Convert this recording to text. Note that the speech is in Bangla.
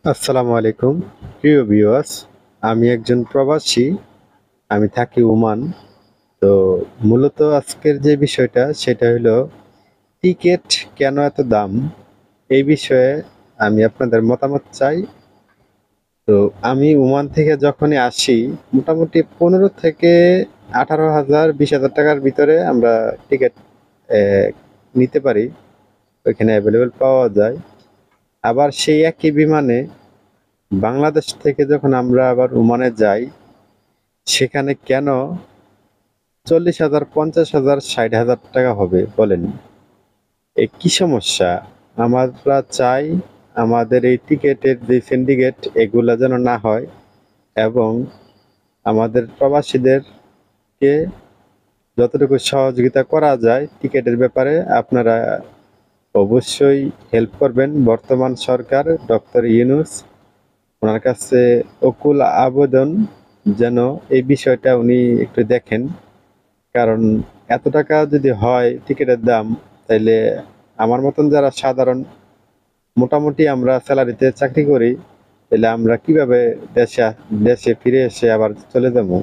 আসসালামু আলাইকুম প্রিয় ভিউয়ার্স। আমি একজন প্রবাসী। আমি থাকি ওমান। তো মূলত আজকের যে বিষয়টা সেটা হলো টিকেট কেন এত দাম? এই বিষয়ে আমি আপনাদের মতামত চাই। তো আমি ওমান থেকে যখনই আসি মোটামুটি ১৫ থেকে ১৮,০০০ ২০,০০০ টাকার ভিতরে আমরা টিকেট নিতে পারি। ওইখানে অ্যাভেলেবল পাওয়া যায়। আবার সেই একই বিমানে বাংলাদেশ থেকে যখন আমরা আবার ওমানে যাই সেখানে কেন ৪০,০০০, ৫০,০০০, ৬০,০০০ টাকা হবে বলেন? কি সমস্যা? আমরা চাই আমাদের এই টিকেটের যে সিন্ডিকেট এগুলা যেন না হয় এবং আমাদের প্রবাসীদেরকে যতটুকু সহযোগিতা করা যায় টিকেটের ব্যাপারে আপনারা অবশ্যই হেল্প করবেন। বর্তমান সরকার ডক্টর ইউনূস ওনার কাছে আকুল আবেদন যেন এই বিষয়টা উনি একটু দেখেন। কারণ এত টাকা যদি হয় টিকেটের দাম, তাইলে আমার মতন যারা সাধারণ মোটামুটি আমরা স্যালারিতে চাকরি করি, তাইলে আমরা কিভাবে দেশে দেশে ফিরে এসে আবার চলে যাবো?